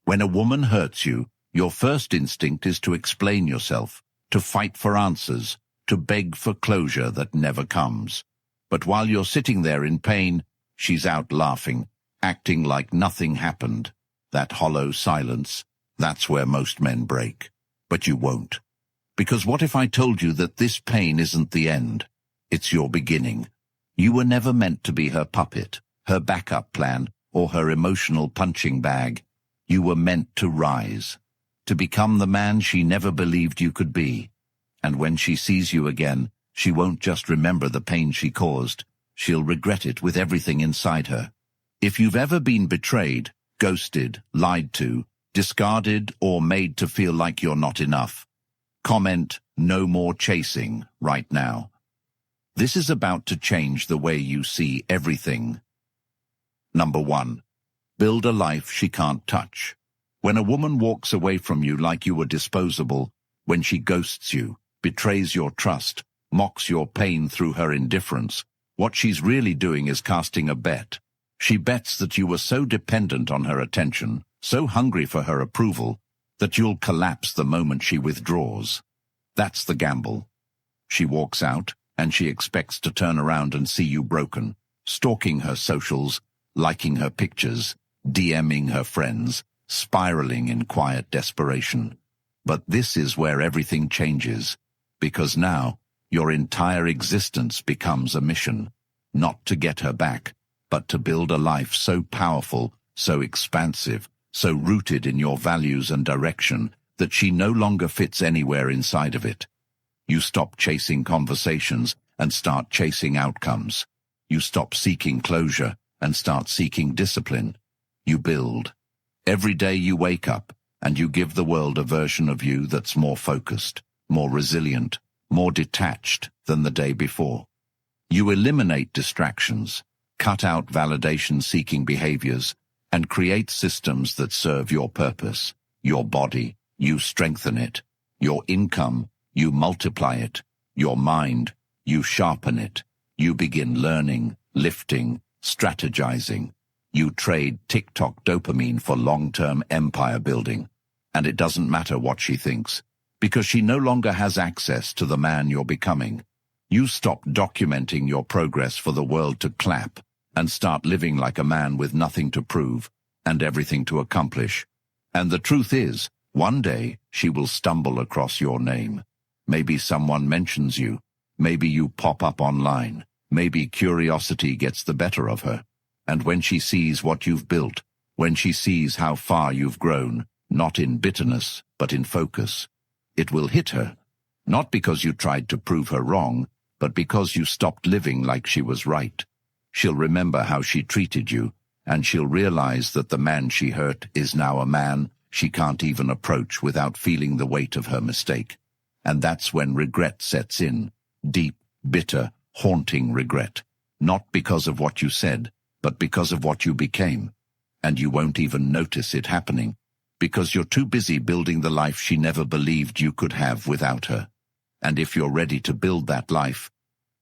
When a woman hurts you, your first instinct is to explain yourself, to fight for answers, to beg for closure that never comes. But while you're sitting there in pain, she's out laughing, acting like nothing happened. That hollow silence, that's where most men break. But you won't. Because what if I told you that this pain isn't the end? It's your beginning. You were never meant to be her puppet, her backup plan, or her emotional punching bag. You were meant to rise, to become the man she never believed you could be. And when she sees you again, she won't just remember the pain she caused. She'll regret it with everything inside her. If you've ever been betrayed, ghosted, lied to, discarded, or made to feel like you're not enough, comment, "No more chasing," right now. This is about to change the way you see everything. Number 1. Build a life she can't touch. When a woman walks away from you like you were disposable, when she ghosts you, betrays your trust, mocks your pain through her indifference, what she's really doing is casting a bet. She bets that you were so dependent on her attention, so hungry for her approval, that you'll collapse the moment she withdraws. That's the gamble. She walks out, and she expects to turn around and see you broken, stalking her socials, liking her pictures, DMing her friends, spiraling in quiet desperation. But this is where everything changes, because now your entire existence becomes a mission, not to get her back, but to build a life so powerful, so expansive, so rooted in your values and direction that she no longer fits anywhere inside of it. You stop chasing conversations and start chasing outcomes. You stop seeking closure and start seeking discipline. You build. Every day you wake up and you give the world a version of you that's more focused, more resilient, more detached than the day before. You eliminate distractions, cut out validation-seeking behaviors, and create systems that serve your purpose. Your body, you strengthen it. Your income, you multiply it. Your mind, you sharpen it. You begin learning, lifting, strategizing. You trade TikTok dopamine for long-term empire building. And it doesn't matter what she thinks, because she no longer has access to the man you're becoming. You stop documenting your progress for the world to clap and start living like a man with nothing to prove and everything to accomplish. And the truth is, one day she will stumble across your name. Maybe someone mentions you. Maybe you pop up online. Maybe curiosity gets the better of her. And when she sees what you've built, when she sees how far you've grown, not in bitterness, but in focus, it will hit her. Not because you tried to prove her wrong, but because you stopped living like she was right. She'll remember how she treated you, and she'll realize that the man she hurt is now a man she can't even approach without feeling the weight of her mistake. And that's when regret sets in. Deep, bitter, haunting regret. Not because of what you said, but because of what you became. And you won't even notice it happening, because you're too busy building the life she never believed you could have without her. And if you're ready to build that life,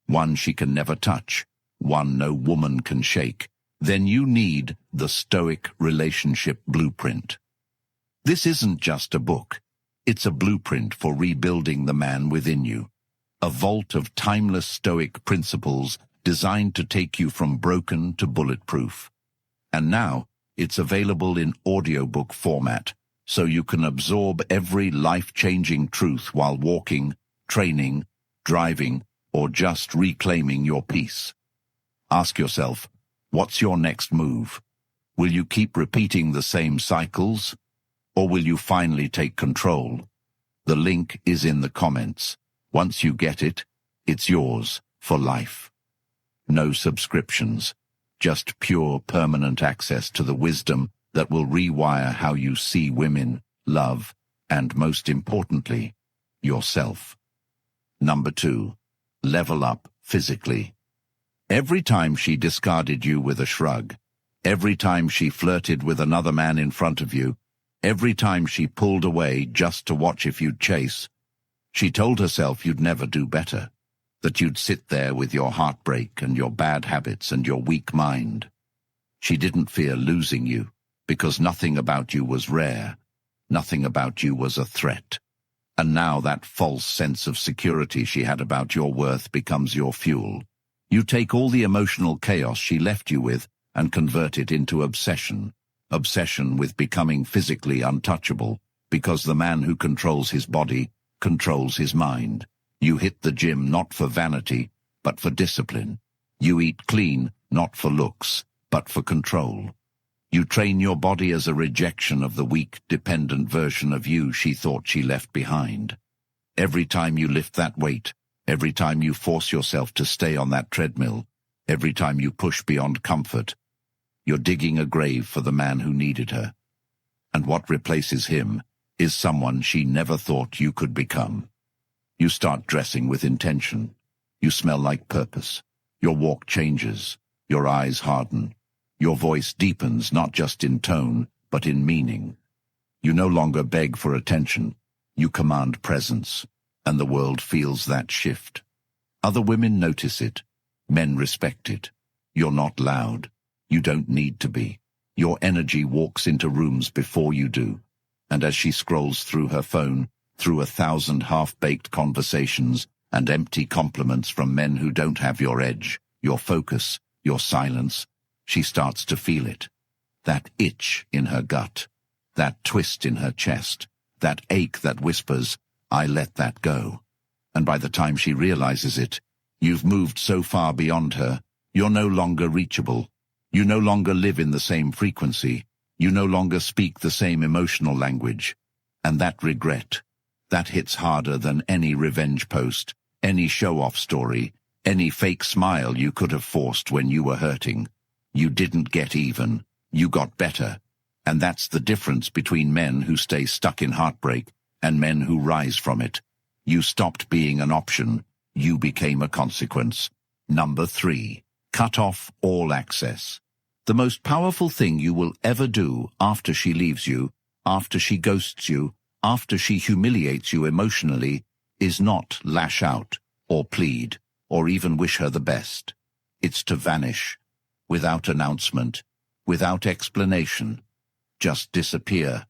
one she can never touch, one no woman can shake, then you need the Stoic Relationship Blueprint. This isn't just a book. It's a blueprint for rebuilding the man within you. A vault of timeless Stoic principles designed to take you from broken to bulletproof. And now, it's available in audiobook format, so you can absorb every life-changing truth while walking, training, driving, or just reclaiming your peace. Ask yourself, what's your next move? Will you keep repeating the same cycles? Or will you finally take control? The link is in the comments. Once you get it, it's yours for life. No subscriptions, just pure permanent access to the wisdom that will rewire how you see women, love, and most importantly, yourself. Number 2, level up physically. Every time she discarded you with a shrug, every time she flirted with another man in front of you, every time she pulled away just to watch if you'd chase, she told herself you'd never do better, that you'd sit there with your heartbreak and your bad habits and your weak mind. She didn't fear losing you. because nothing about you was rare, nothing about you was a threat. And now that false sense of security she had about your worth becomes your fuel. You take all the emotional chaos she left you with and convert it into obsession. Obsession with becoming physically untouchable, because the man who controls his body controls his mind. You hit the gym not for vanity, but for discipline. You eat clean, not for looks, but for control. You train your body as a rejection of the weak, dependent version of you she thought she left behind. Every time you lift that weight, every time you force yourself to stay on that treadmill, every time you push beyond comfort, you're digging a grave for the man who needed her. And what replaces him is someone she never thought you could become. You start dressing with intention. You smell like purpose. Your walk changes. Your eyes harden. Your voice deepens not just in tone, but in meaning. You no longer beg for attention. You command presence, and the world feels that shift. Other women notice it. Men respect it. You're not loud. You don't need to be. Your energy walks into rooms before you do. And as she scrolls through her phone, through 1,000 half-baked conversations and empty compliments from men who don't have your edge, your focus, your silence, she starts to feel it. That itch in her gut, that twist in her chest, that ache that whispers, "I let that go." And by the time she realizes it, you've moved so far beyond her, you're no longer reachable. You no longer live in the same frequency. You no longer speak the same emotional language. And that regret, that hits harder than any revenge post, any show-off story, any fake smile you could have forced when you were hurting. You didn't get even. You got better. And that's the difference between men who stay stuck in heartbreak and men who rise from it. You stopped being an option. You became a consequence. Number 3. Cut off all access. The most powerful thing you will ever do after she leaves you, after she ghosts you, after she humiliates you emotionally, is not lash out, or plead, or even wish her the best. It's to vanish, without announcement, without explanation. Just disappear,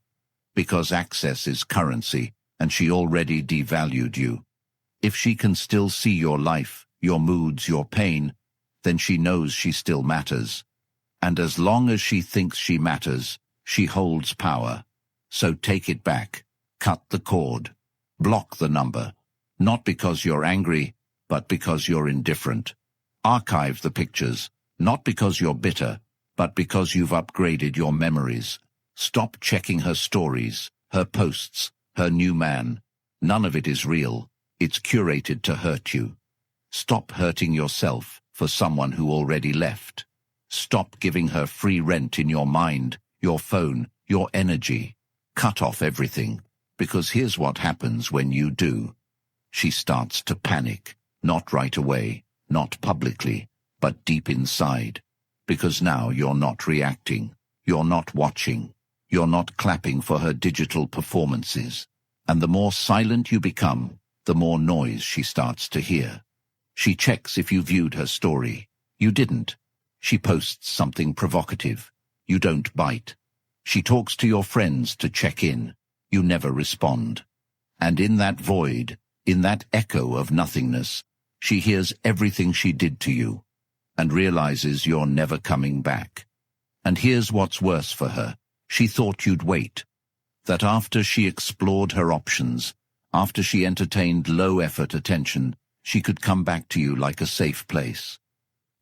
because access is currency, and she already devalued you. If she can still see your life, your moods, your pain, then she knows she still matters. And as long as she thinks she matters, she holds power. So take it back. Cut the cord. Block the number. Not because you're angry, but because you're indifferent. Archive the pictures. Not because you're bitter, but because you've upgraded your memories. Stop checking her stories, her posts, her new man. None of it is real. It's curated to hurt you. Stop hurting yourself for someone who already left. Stop giving her free rent in your mind, your phone, your energy. Cut off everything, because here's what happens when you do. She starts to panic, not right away, not publicly, but deep inside. Because now you're not reacting, you're not watching, you're not clapping for her digital performances. And the more silent you become, the more noise she starts to hear. She checks if you viewed her story. You didn't. She posts something provocative. You don't bite. She talks to your friends to check in. You never respond. And in that void, in that echo of nothingness, she hears everything she did to you and realizes you're never coming back. And here's what's worse for her. She thought you'd wait. That after she explored her options, after she entertained low-effort attention, she could come back to you like a safe place.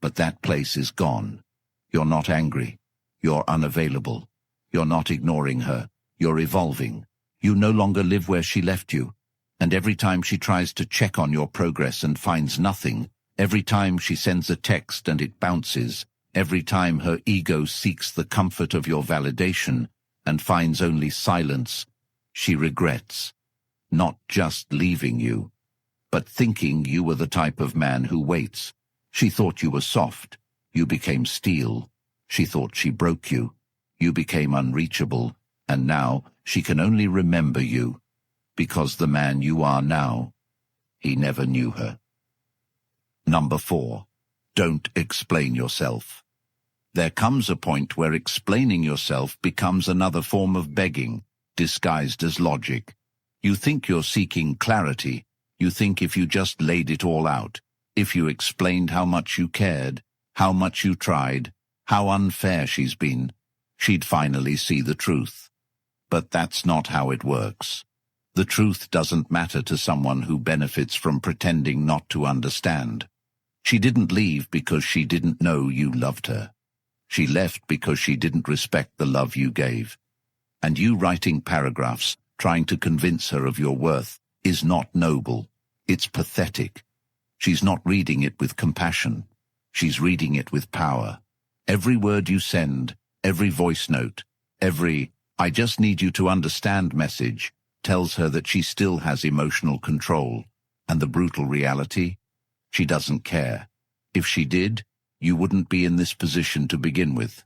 But that place is gone. You're not angry. You're unavailable. You're not ignoring her. You're evolving. You no longer live where she left you. And every time she tries to check on your progress and finds nothing, every time she sends a text and it bounces, every time her ego seeks the comfort of your validation and finds only silence, she regrets. Not just leaving you, but thinking you were the type of man who waits. She thought you were soft. You became steel. She thought she broke you. You became unreachable, and now she can only remember you, because the man you are now, he never knew her. Number 4. Don't explain yourself. There comes a point where explaining yourself becomes another form of begging, disguised as logic. You think you're seeking clarity. You think if you just laid it all out, if you explained how much you cared, how much you tried, how unfair she's been, she'd finally see the truth. But that's not how it works. The truth doesn't matter to someone who benefits from pretending not to understand. She didn't leave because she didn't know you loved her. She left because she didn't respect the love you gave. And you writing paragraphs, trying to convince her of your worth, is not noble. It's pathetic. She's not reading it with compassion. She's reading it with power. Every word you send, every voice note, every "I just need you to understand" message tells her that she still has emotional control. And the brutal reality? She doesn't care. If she did, you wouldn't be in this position to begin with.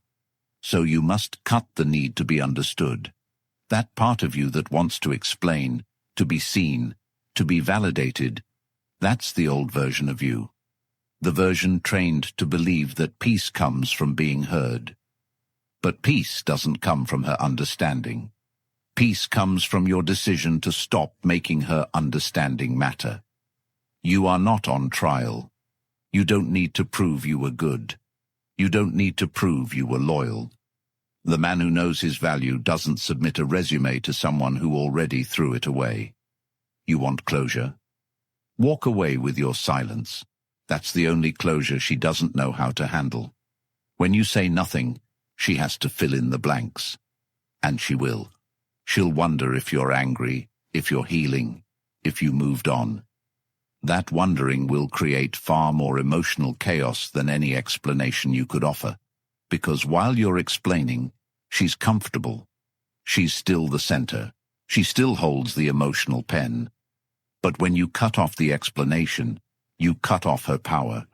So you must cut the need to be understood. That part of you that wants to explain, to be seen, to be validated, that's the old version of you. The version trained to believe that peace comes from being heard. But peace doesn't come from her understanding. Peace comes from your decision to stop making her understanding matter. You are not on trial. You don't need to prove you were good. You don't need to prove you were loyal. The man who knows his value doesn't submit a resume to someone who already threw it away. You want closure? Walk away with your silence. That's the only closure she doesn't know how to handle. When you say nothing, she has to fill in the blanks. And she will. She'll wonder if you're angry, if you're healing, if you moved on. That wondering will create far more emotional chaos than any explanation you could offer. Because while you're explaining, she's comfortable. She's still the center. She still holds the emotional pen. But when you cut off the explanation, you cut off her power.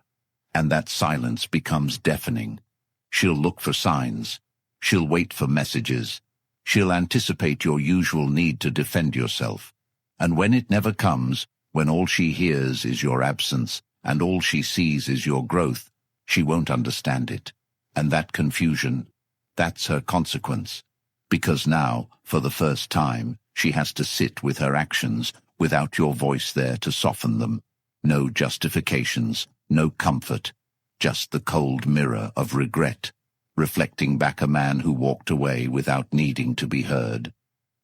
And that silence becomes deafening. She'll look for signs. She'll wait for messages. She'll anticipate your usual need to defend yourself. And when it never comes, when all she hears is your absence, and all she sees is your growth, she won't understand it. And that confusion, that's her consequence. Because now, for the first time, she has to sit with her actions, without your voice there to soften them. No justifications, no comfort, just the cold mirror of regret, reflecting back a man who walked away without needing to be heard.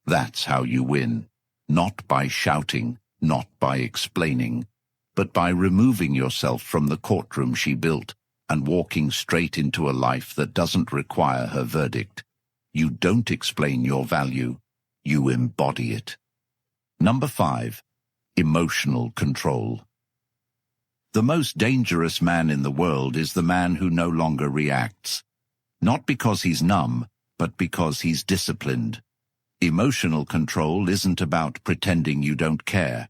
That's how you win. Not by shouting, not by explaining, but by removing yourself from the courtroom she built and walking straight into a life that doesn't require her verdict. You don't explain your value, you embody it. Number 5. Emotional control. The most dangerous man in the world is the man who no longer reacts. Not because he's numb, but because he's disciplined. Emotional control isn't about pretending you don't care.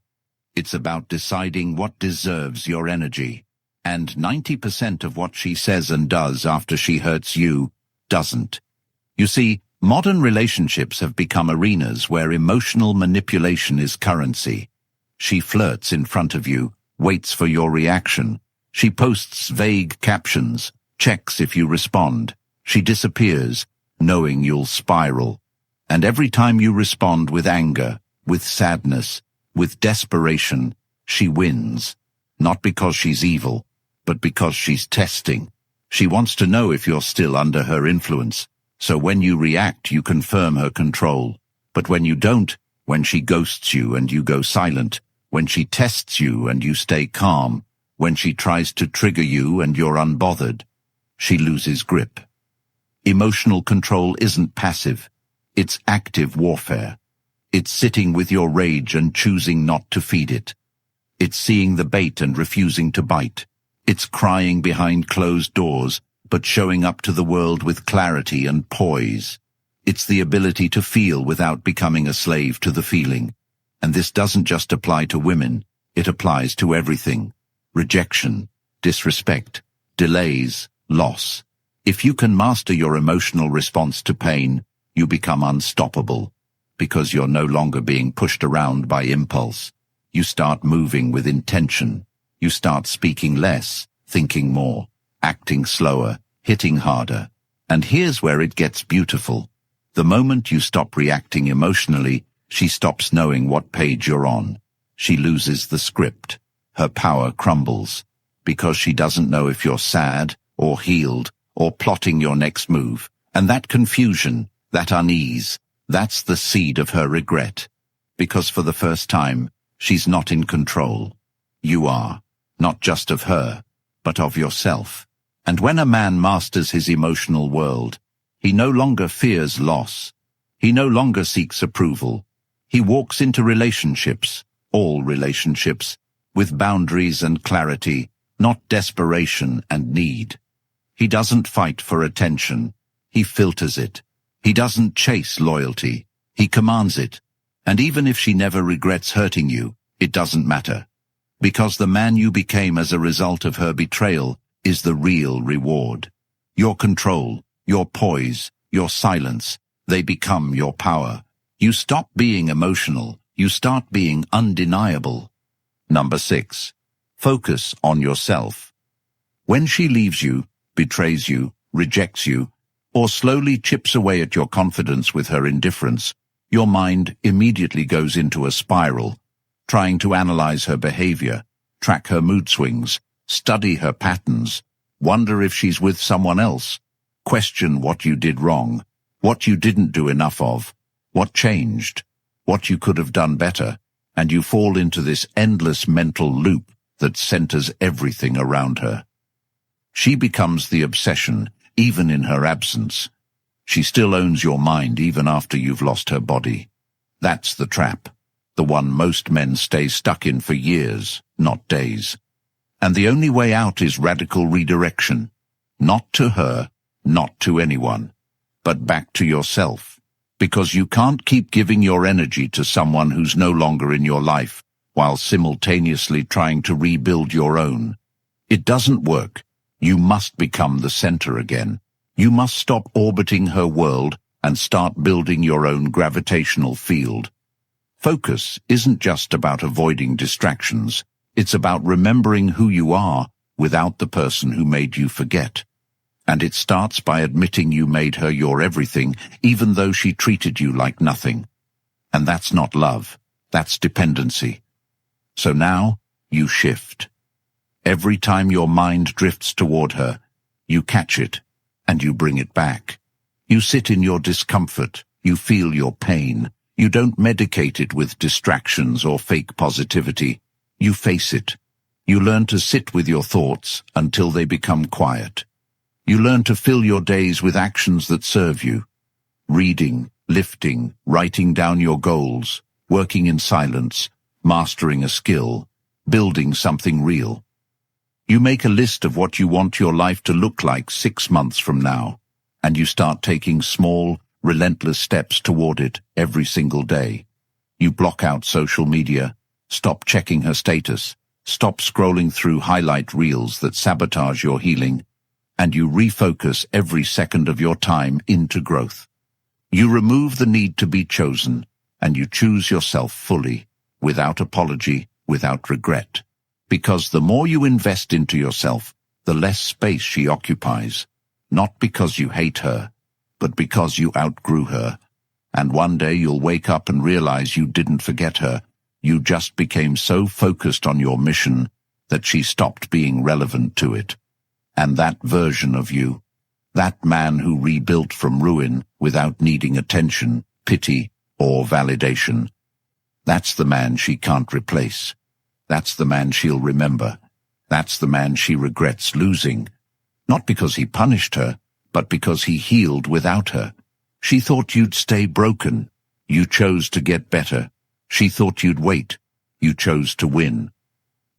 It's about deciding what deserves your energy. And 90% of what she says and does after she hurts you doesn't. You see, modern relationships have become arenas where emotional manipulation is currency. She flirts in front of you, waits for your reaction. She posts vague captions, checks if you respond. She disappears, knowing you'll spiral. And every time you respond with anger, with sadness, with desperation, she wins. Not because she's evil, but because she's testing. She wants to know if you're still under her influence. So when you react, you confirm her control. But when you don't, when she ghosts you and you go silent, when she tests you and you stay calm, when she tries to trigger you and you're unbothered, she loses grip. Emotional control isn't passive. It's active warfare. It's sitting with your rage and choosing not to feed it. It's seeing the bait and refusing to bite. It's crying behind closed doors, but showing up to the world with clarity and poise. It's the ability to feel without becoming a slave to the feeling. And this doesn't just apply to women, it applies to everything. Rejection, disrespect, delays, loss. If you can master your emotional response to pain, you become unstoppable. Because you're no longer being pushed around by impulse. You start moving with intention. You start speaking less, thinking more, acting slower, hitting harder. And here's where it gets beautiful. The moment you stop reacting emotionally, she stops knowing what page you're on. She loses the script. Her power crumbles, because she doesn't know if you're sad, or healed, or plotting your next move. And that confusion, that unease, that's the seed of her regret. Because for the first time, she's not in control. You are, not just of her, but of yourself. And when a man masters his emotional world, he no longer fears loss. He no longer seeks approval. He walks into relationships, all relationships, with boundaries and clarity, not desperation and need. He doesn't fight for attention. He filters it. He doesn't chase loyalty. He commands it. And even if she never regrets hurting you, it doesn't matter. Because the man you became as a result of her betrayal is the real reward. Your control, your poise, your silence, they become your power. You stop being emotional. You start being undeniable. Number 6. Focus on yourself. When she leaves you, betrays you, rejects you, or slowly chips away at your confidence with her indifference, your mind immediately goes into a spiral, trying to analyze her behavior, track her mood swings, study her patterns, wonder if she's with someone else, question what you did wrong, what you didn't do enough of, what changed, what you could have done better, and you fall into this endless mental loop that centers everything around her. She becomes the obsession, even in her absence. She still owns your mind even after you've lost her body. That's the trap, the one most men stay stuck in for years, not days. And the only way out is radical redirection. Not to her, not to anyone, but back to yourself. Because you can't keep giving your energy to someone who's no longer in your life, while simultaneously trying to rebuild your own. It doesn't work. You must become the center again. You must stop orbiting her world and start building your own gravitational field. Focus isn't just about avoiding distractions. It's about remembering who you are without the person who made you forget. And it starts by admitting you made her your everything, even though she treated you like nothing. And that's not love. That's dependency. So now, you shift. Every time your mind drifts toward her, you catch it, and you bring it back. You sit in your discomfort. You feel your pain. You don't medicate it with distractions or fake positivity. You face it. You learn to sit with your thoughts until they become quiet. You learn to fill your days with actions that serve you. Reading, lifting, writing down your goals, working in silence, mastering a skill, building something real. You make a list of what you want your life to look like 6 months from now, and you start taking small, relentless steps toward it every single day. You block out social media, stop checking her status, stop scrolling through highlight reels that sabotage your healing, and you refocus every second of your time into growth. You remove the need to be chosen, and you choose yourself fully, without apology, without regret. Because the more you invest into yourself, the less space she occupies. Not because you hate her, but because you outgrew her. And one day you'll wake up and realize you didn't forget her. You just became so focused on your mission that she stopped being relevant to it. And that version of you, that man who rebuilt from ruin without needing attention, pity, or validation, that's the man she can't replace. That's the man she'll remember. That's the man she regrets losing. Not because he punished her, but because he healed without her. She thought you'd stay broken. You chose to get better. She thought you'd wait. You chose to win.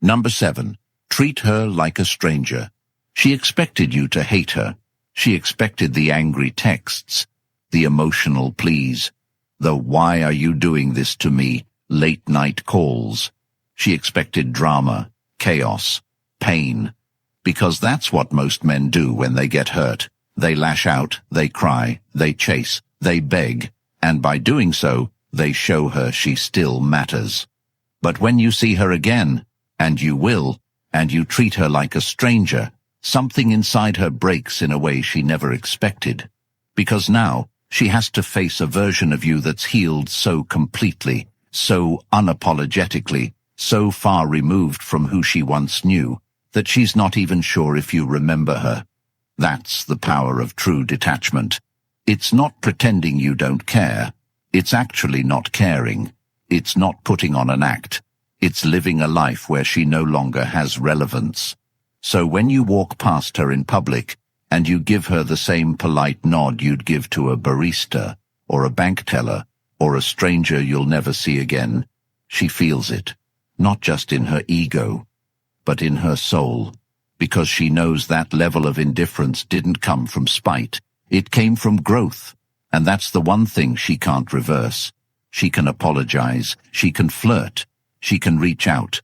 Number 7. Treat her like a stranger. She expected you to hate her. She expected the angry texts, the emotional pleas, the "why are you doing this to me" late-night calls. She expected drama, chaos, pain, because that's what most men do when they get hurt. They lash out, they cry, they chase, they beg, and by doing so, they show her she still matters. But when you see her again, and you will, and you treat her like a stranger, Something inside her breaks in a way she never expected. Because now, she has to face a version of you that's healed so completely, so unapologetically, so far removed from who she once knew, that she's not even sure if you remember her. That's the power of true detachment. It's not pretending you don't care. It's actually not caring. It's not putting on an act. It's living a life where she no longer has relevance. So when you walk past her in public, and you give her the same polite nod you'd give to a barista, or a bank teller, or a stranger you'll never see again, she feels it, not just in her ego, but in her soul, because she knows that level of indifference didn't come from spite. It came from growth, and that's the one thing she can't reverse. She can apologize, she can flirt, she can reach out,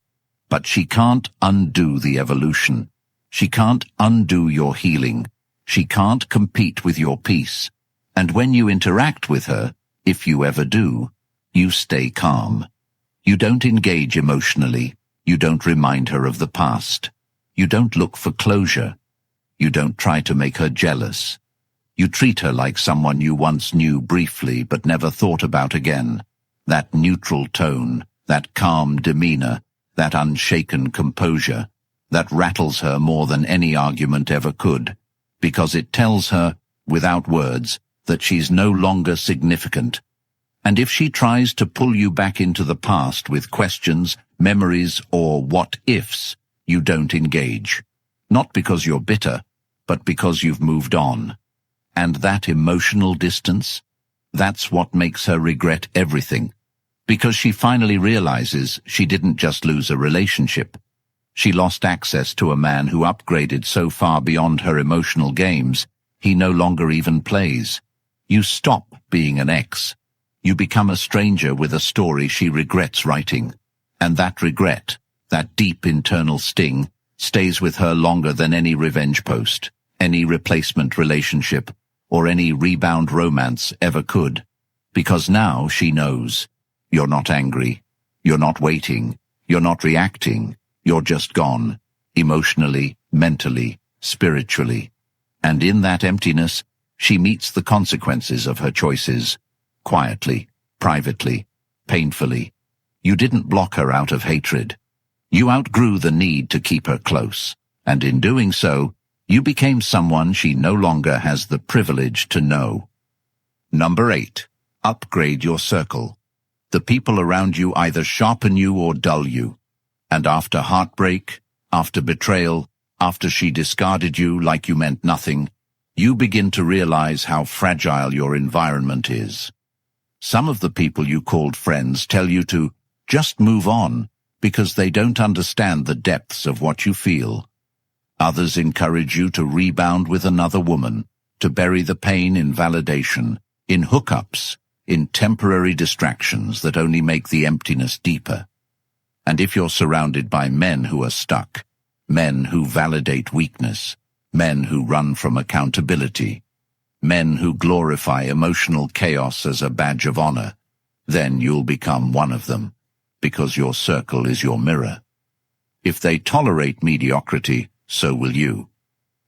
but she can't undo the evolution. She can't undo your healing. She can't compete with your peace. And when you interact with her, if you ever do, you stay calm. You don't engage emotionally. You don't remind her of the past. You don't look for closure. You don't try to make her jealous. You treat her like someone you once knew briefly but never thought about again. That neutral tone, that calm demeanor, that unshaken composure, that rattles her more than any argument ever could, because it tells her, without words, that she's no longer significant. And if she tries to pull you back into the past with questions, memories, or what-ifs, you don't engage. Not because you're bitter, but because you've moved on. And that emotional distance, that's what makes her regret everything. Because she finally realizes she didn't just lose a relationship. She lost access to a man who upgraded so far beyond her emotional games, he no longer even plays. You stop being an ex. You become a stranger with a story she regrets writing. And that regret, that deep internal sting, stays with her longer than any revenge post, any replacement relationship, or any rebound romance ever could. Because now she knows. You're not angry. You're not waiting. You're not reacting. You're just gone, emotionally, mentally, spiritually. And in that emptiness, she meets the consequences of her choices, quietly, privately, painfully. You didn't block her out of hatred. You outgrew the need to keep her close, and in doing so, you became someone she no longer has the privilege to know. Number 8. Upgrade your circle. The people around you either sharpen you or dull you. And after heartbreak, after betrayal, after she discarded you like you meant nothing, you begin to realize how fragile your environment is. Some of the people you called friends tell you to just move on because they don't understand the depths of what you feel. Others encourage you to rebound with another woman, to bury the pain in validation, in hookups, in temporary distractions that only make the emptiness deeper. And if you're surrounded by men who are stuck, men who validate weakness, men who run from accountability, men who glorify emotional chaos as a badge of honor, then you'll become one of them, because your circle is your mirror. If they tolerate mediocrity, so will you.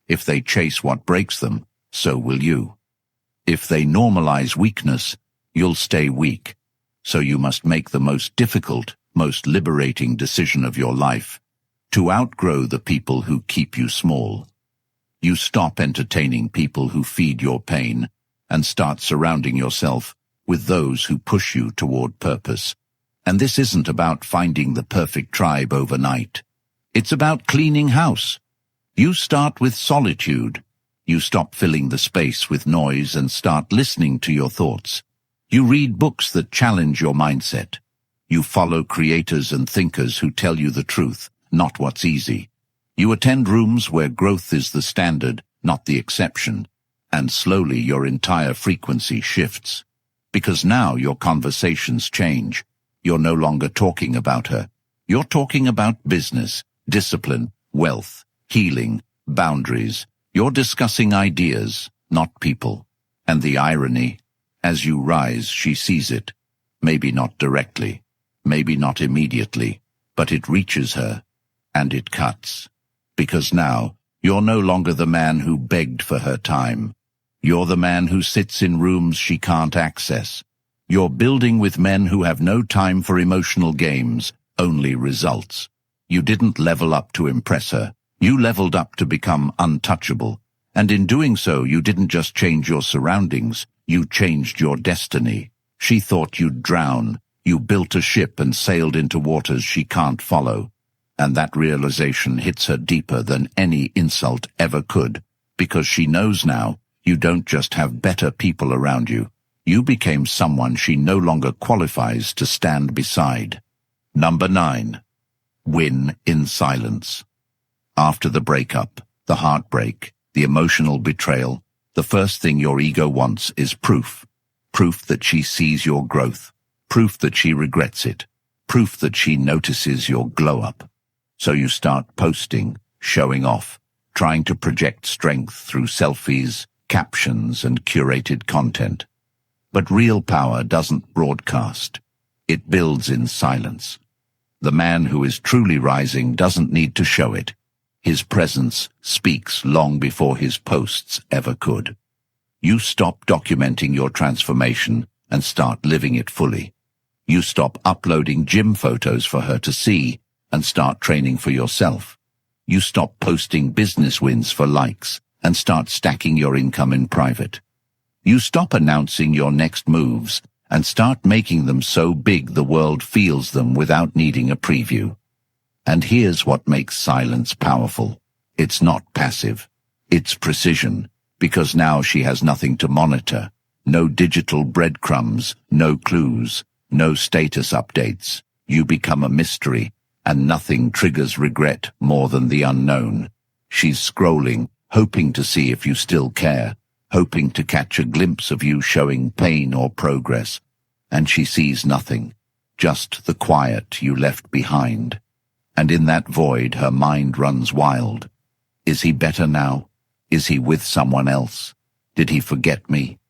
If they chase what breaks them, so will you. If they normalize weakness, you'll stay weak. So you must make the most difficult, most liberating decision of your life, to outgrow the people who keep you small. You stop entertaining people who feed your pain and start surrounding yourself with those who push you toward purpose. And this isn't about finding the perfect tribe overnight. It's about cleaning house. You start with solitude. You stop filling the space with noise and start listening to your thoughts. You read books that challenge your mindset. You follow creators and thinkers who tell you the truth, not what's easy. You attend rooms where growth is the standard, not the exception. And slowly your entire frequency shifts. Because now your conversations change. You're no longer talking about her. You're talking about business, discipline, wealth, healing, boundaries. You're discussing ideas, not people. And the irony, as you rise, she sees it. Maybe not directly, maybe not immediately, but it reaches her, and it cuts. Because now, You're no longer the man who begged for her time. You're the man who sits in rooms she can't access. You're building with men who have no time for emotional games, only results. You didn't level up to impress her. You leveled up to become untouchable. And in doing so, you didn't just change your surroundings, you changed your destiny. She thought you'd drown. You built a ship and sailed into waters she can't follow. And that realization hits her deeper than any insult ever could, because she knows now you don't just have better people around you. You became someone she no longer qualifies to stand beside. Number 9. Win in silence. After the breakup, the heartbreak, the emotional betrayal, the first thing your ego wants is proof. Proof that she sees your growth. Proof that she regrets it. Proof that she notices your glow-up. So you start posting, showing off, trying to project strength through selfies, captions, and curated content. But real power doesn't broadcast. It builds in silence. The man who is truly rising doesn't need to show it. His presence speaks long before his posts ever could. You stop documenting your transformation and start living it fully. You stop uploading gym photos for her to see and start training for yourself. You stop posting business wins for likes and start stacking your income in private. You stop announcing your next moves and start making them so big the world feels them without needing a preview. And here's what makes silence powerful. It's not passive. It's precision, because now she has nothing to monitor. No digital breadcrumbs, no clues, no status updates. You become a mystery, and nothing triggers regret more than the unknown. She's scrolling, hoping to see if you still care, hoping to catch a glimpse of you showing pain or progress. And she sees nothing, just the quiet you left behind. And in that void her mind runs wild. Is he better now? Is he with someone else? Did he forget me?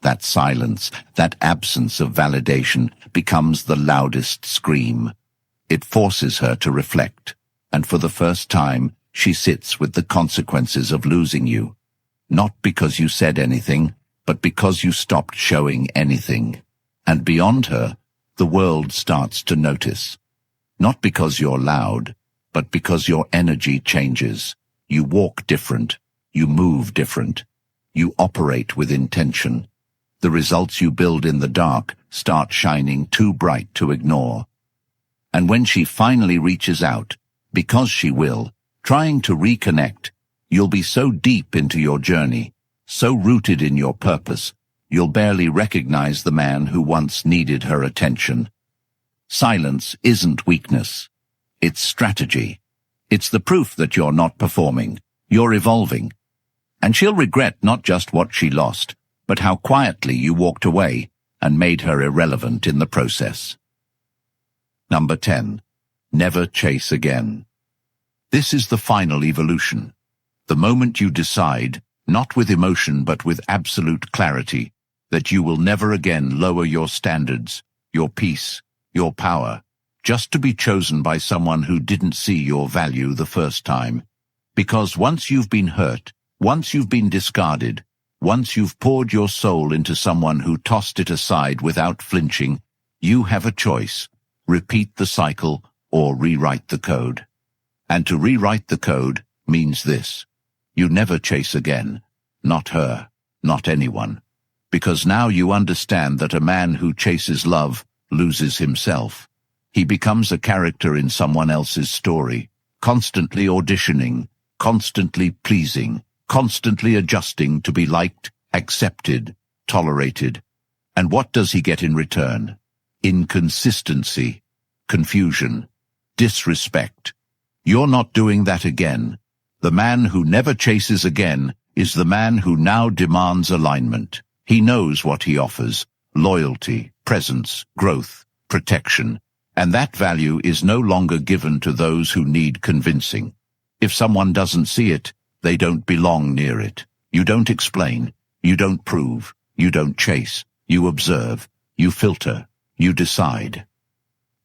That silence, that absence of validation, becomes the loudest scream. It forces her to reflect, and for the first time, she sits with the consequences of losing you. Not because you said anything, but because you stopped showing anything. And beyond her, the world starts to notice. Not because you're loud, but because your energy changes. You walk different. You move different. You operate with intention. The results you build in the dark start shining too bright to ignore. And when she finally reaches out, because she will, trying to reconnect, you'll be so deep into your journey, so rooted in your purpose, you'll barely recognize the man who once needed her attention. Silence isn't weakness. It's strategy. It's the proof that you're not performing. You're evolving. And she'll regret not just what she lost, but how quietly you walked away and made her irrelevant in the process. Number 10. Never chase again. This is the final evolution. The moment you decide, not with emotion but with absolute clarity, that you will never again lower your standards, your peace, your power, just to be chosen by someone who didn't see your value the first time. Because once you've been hurt, once you've been discarded, once you've poured your soul into someone who tossed it aside without flinching, you have a choice. Repeat the cycle or rewrite the code. And to rewrite the code means this. You never chase again. Not her, not anyone. Because now you understand that a man who chases love loses himself. He becomes a character in someone else's story, constantly auditioning, constantly pleasing, constantly adjusting to be liked, accepted, tolerated. And what does he get in return? Inconsistency, confusion, disrespect. You're not doing that again. The man who never chases again is the man who now demands alignment. He knows what he offers: loyalty, presence, growth, protection. And that value is no longer given to those who need convincing. If someone doesn't see it, they don't belong near it. You don't explain. You don't prove. You don't chase. You observe. You filter. You decide.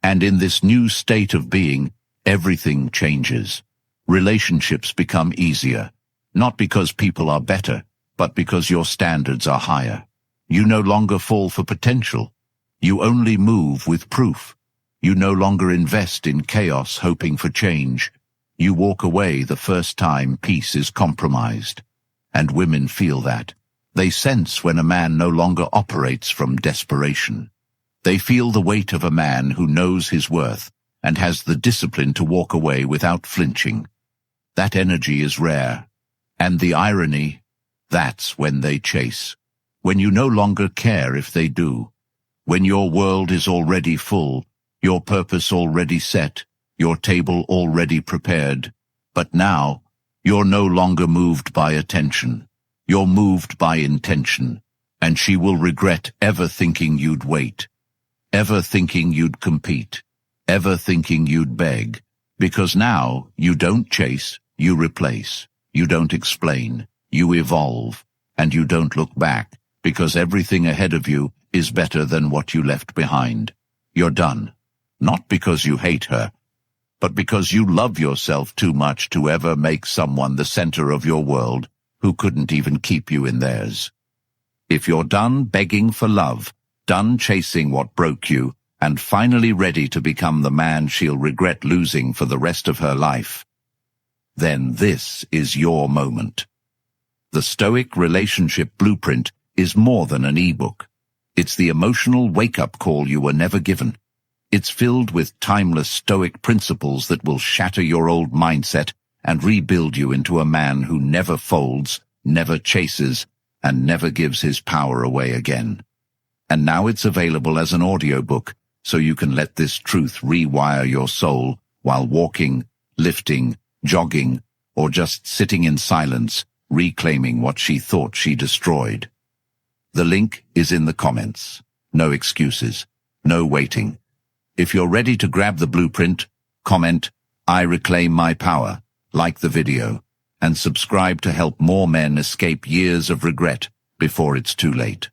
And in this new state of being, everything changes. Relationships become easier. Not because people are better, but because your standards are higher. You no longer fall for potential. You only move with proof. You no longer invest in chaos hoping for change. You walk away the first time peace is compromised. And women feel that. They sense when a man no longer operates from desperation. They feel the weight of a man who knows his worth and has the discipline to walk away without flinching. That energy is rare. And the irony, that's when they chase. When you no longer care if they do. When your world is already full, your purpose already set, your table already prepared. But now, you're no longer moved by attention. You're moved by intention. And she will regret ever thinking you'd wait. Ever thinking you'd compete. Ever thinking you'd beg. Because now, you don't chase, you replace. You don't explain. You evolve. And you don't look back. Because everything ahead of you is better than what you left behind. You're done. Not because you hate her, but because you love yourself too much to ever make someone the center of your world who couldn't even keep you in theirs. If you're done begging for love, done chasing what broke you, and finally ready to become the man she'll regret losing for the rest of her life, then this is your moment. The Stoic Relationship Blueprint is more than an ebook. It's the emotional wake-up call you were never given. It's filled with timeless Stoic principles that will shatter your old mindset and rebuild you into a man who never folds, never chases, and never gives his power away again. And now it's available as an audiobook, so you can let this truth rewire your soul while walking, lifting, jogging, or just sitting in silence, reclaiming what she thought she destroyed. The link is in the comments. No excuses. No waiting. If you're ready to grab the blueprint, comment, "I reclaim my power," like the video, and subscribe to help more men escape years of regret before it's too late.